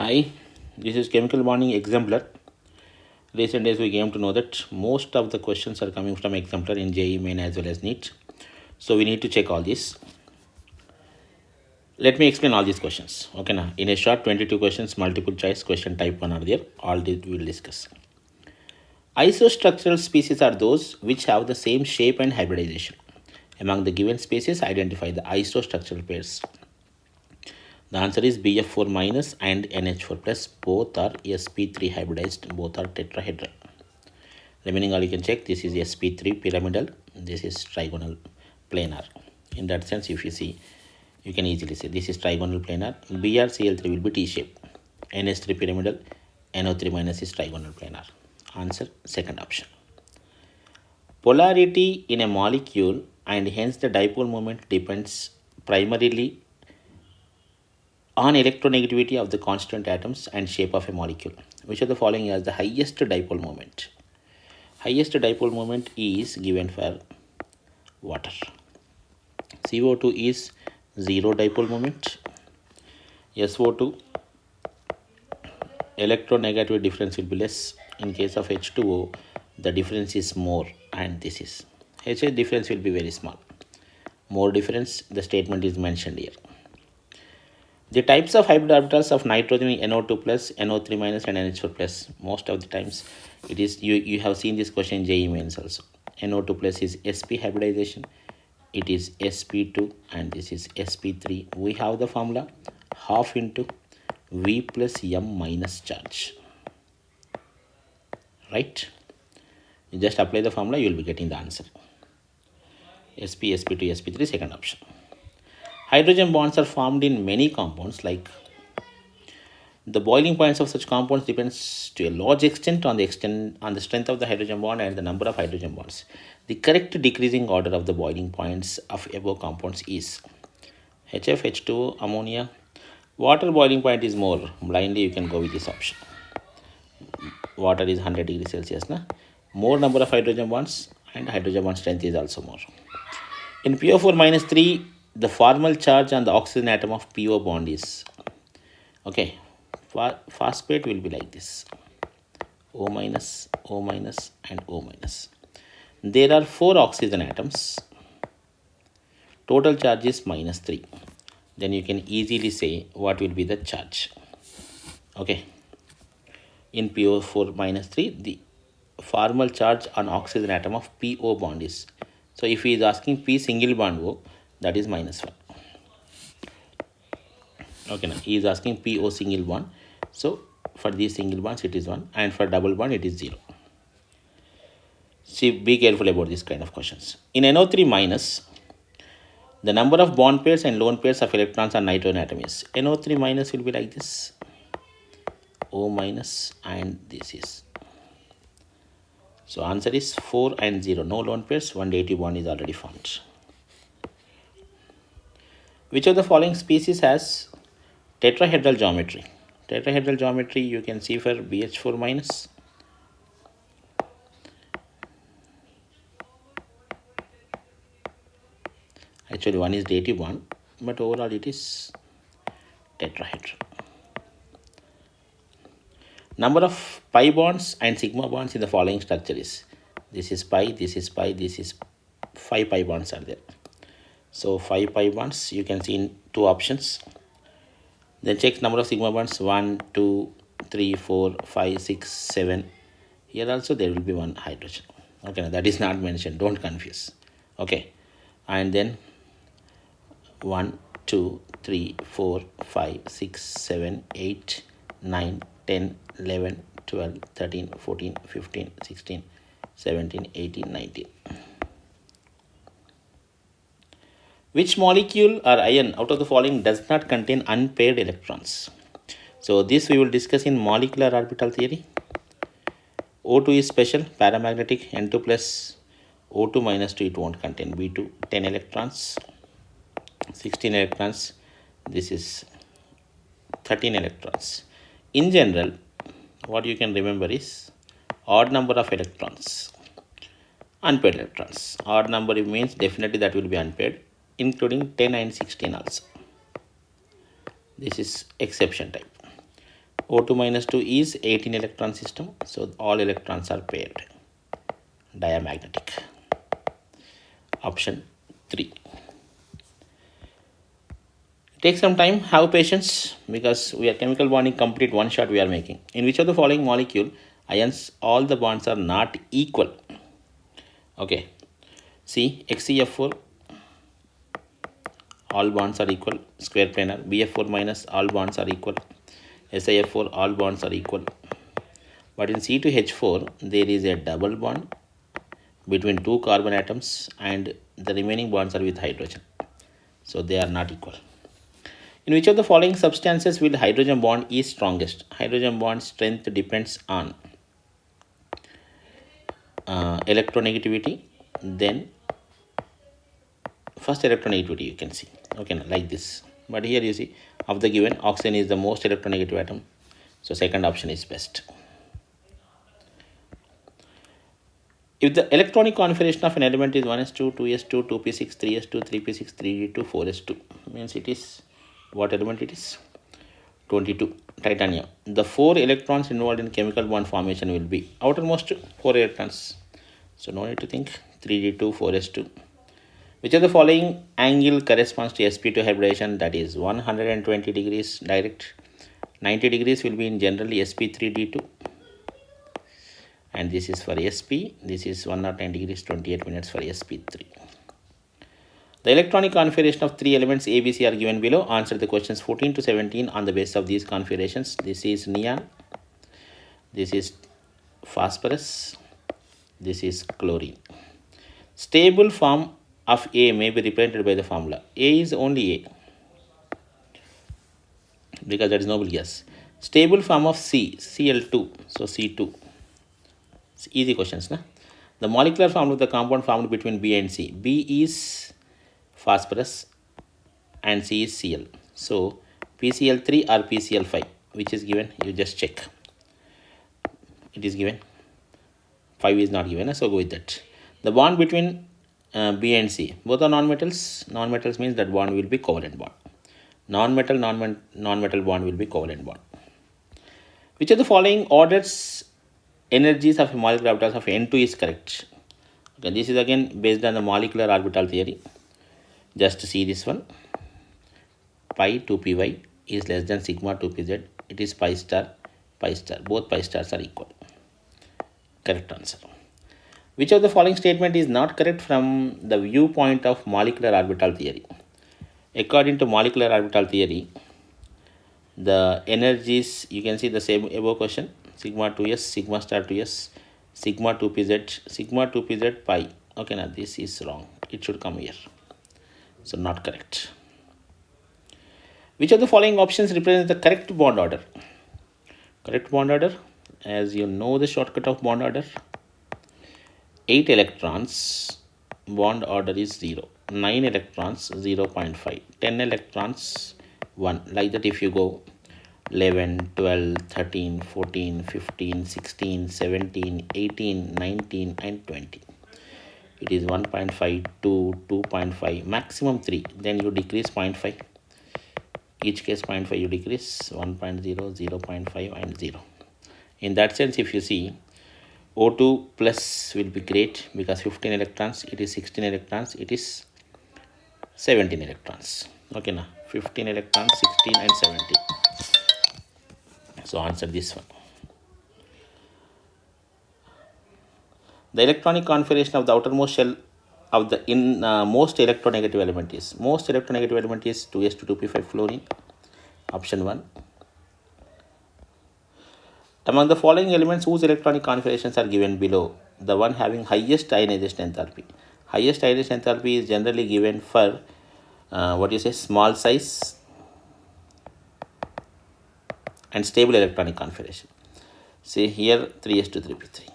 Hi, this is chemical bonding exemplar. Recent days we came to know that most of the questions are coming from exemplar in JEE main as well as NEET. So we need to check all this. Let me explain all these questions. Okay, now in a short 22 questions, multiple choice question type 1 are there. All this we will discuss. Isostructural species are those which have the same shape and hybridization. Among the given species, identify the isostructural pairs. The answer is BF4 minus and NH4 plus. Both are sp3 hybridized, both are tetrahedral. Remaining all you can check. This is sp3 pyramidal, this is trigonal planar. In that sense, if you see, you can easily say this is trigonal planar. BrCl3 will be T-shape. NH3 pyramidal, NO3 minus is trigonal planar. Answer second option. Polarity in a molecule and hence the dipole moment depends primarily on electronegativity of the constituent atoms and shape of a molecule. Which of the following has the highest dipole moment? Highest dipole moment is given for water. CO2 is 0 dipole moment. SO2 electronegativity difference will be less. In case of H2O, the difference is more, and this is HH difference will be very small. More difference, the statement is mentioned here. The types of hybrid orbitals of nitrogen NO2 plus, NO3 minus and NH4 plus. Most of the times it is you have seen this question in JEE mains also. NO2 plus is sp hybridization, it is sp2 and this is sp3. We have the formula half into V plus M minus charge. Right? You just apply the formula, you will be getting the answer. sp, sp2, sp3, second option. Hydrogen bonds are formed in many compounds, like the boiling points of such compounds depends to a large extent on the strength of the hydrogen bond and the number of hydrogen bonds. The correct decreasing order of the boiling points of above compounds is HF, H2O, ammonia. Water boiling point is more. Blindly you can go with this option. Water is 100 degrees Celsius. More number of hydrogen bonds and hydrogen bond strength is also more. In PO4 minus 3, the formal charge on the oxygen atom of PO bond is, okay, phosphate will be like this, O minus, O minus and O minus. There are 4 oxygen atoms, total charge is minus 3. Then you can easily say what will be the charge. Okay, in PO4 minus 3, the formal charge on oxygen atom of PO bond is, so if he is asking P single bond O, that is minus 1. Okay, now he is asking PO single bond, so for these single bonds it is 1 and for double bond it is 0. See, be careful about this kind of questions. In NO3 minus, the number of bond pairs and lone pairs of electrons on nitrogen atom is, NO3 minus will be like this, O minus and this is. So answer is 4 and 0. No lone pairs, 180 bond is already formed. Which of the following species has tetrahedral geometry? Tetrahedral geometry you can see for BH4 minus. Actually one is dative one, but overall it is tetrahedral. Number of pi bonds and sigma bonds in the following structure is, this is pi, this is pi, this is 5 pi bonds are there. So 5 pi bonds you can see in 2 options. Then check number of sigma bonds, 1, 2, 3, 4, 5, 6, 7. Here also there will be 1 hydrogen. Okay, now that is not mentioned, don't confuse. Okay, and then 1, 2, 3, 4, 5, 6, 7, 8, 9, 10, 11, 12, 13, 14, 15, 16, 17, 18, 19. Which molecule or ion out of the following does not contain unpaired electrons? So this we will discuss in molecular orbital theory. O2 is special, paramagnetic, N2 plus, O2 minus 2 it won't contain, B2, 10 electrons, 16 electrons, this is 13 electrons. In general, what you can remember is odd number of electrons, unpaired electrons. Odd number means definitely that will be unpaired, including 10 and 16 also. This is exception type. O2 minus 2 is 18 electron system. So all electrons are paired. Diamagnetic. Option 3. Take some time, have patience, because we are chemical bonding complete one shot we are making. In which of the following molecule ions all the bonds are not equal? Okay, see XeF4 all bonds are equal, square planar. BF4 minus all bonds are equal. SiF4 all bonds are equal. But in C2H4 there is a double bond between two carbon atoms and the remaining bonds are with hydrogen. So they are not equal. In which of the following substances will hydrogen bond is strongest? Hydrogen bond strength depends on electronegativity, then first electronegativity you can see, okay, like this. But here you see of the given, oxygen is the most electronegative atom, so second option is best. If the electronic configuration of an element is 1s2, 2s2, 2p6, 3s2, 3p6, 3d2, 4s2, means it is, what element it is? 22, titanium. The 4 electrons involved in chemical bond formation will be outermost 4 electrons. So no need to think, 3d2, 4s2. Which of the following angle corresponds to sp2 hybridization? That is 120 degrees direct. 90 degrees will be in generally sp3d2. And this is for sp. This is 109 degrees 28 minutes for sp3. The electronic configuration of 3 elements ABC are given below. Answer the questions 14 to 17 on the basis of these configurations. This is neon. This is phosphorus. This is chlorine. Stable form of A may be represented by the formula. A is only A because that is noble gas. Stable form of C, Cl2, so C2. It's easy questions, na? The molecular formula of the compound formed between B and C. B is phosphorus and C is Cl. So PCl3 or PCl5, which is given, you just check. It is given. 5 is not given, so go with that. The bond between B and C, both are non-metals. Non-metals means that bond will be covalent bond. Non-metal bond will be covalent bond. Which of the following orders energies of molecular orbitals of N2 is correct? Okay, this is again based on the molecular orbital theory. Just see this one. Pi 2py is less than sigma 2pz. It is pi star, pi star. Both pi stars are equal. Correct answer. Which of the following statement is not correct from the viewpoint of molecular orbital theory? According to molecular orbital theory, the energies, you can see the same above question, sigma 2s, sigma star 2s, sigma 2pz pi. Okay, now this is wrong. It should come here. So not correct. Which of the following options represents the correct bond order? Correct bond order, as you know the shortcut of bond order, 8 electrons, bond order is 0. 9 electrons, 0.5. 10 electrons, 1. Like that if you go 11, 12, 13, 14, 15, 16, 17, 18, 19 and 20. It is 1.5, 2, 2.5, maximum 3. Then you decrease 0.5. Each case 0.5 you decrease, 1.0, 0.5 and 0. In that sense, if you see, O2 plus will be great because 15 electrons, it is 16 electrons, it is 17 electrons. Okay, now 15 electrons, 16 and 17. So answer this one. The electronic configuration of the outermost shell of the most electronegative element is 2s to 2p5 fluorine. Option 1. Among the following elements whose electronic configurations are given below, the one having highest ionization enthalpy. Highest ionization enthalpy is generally given for small size and stable electronic configuration. Say here 3s to 3p3.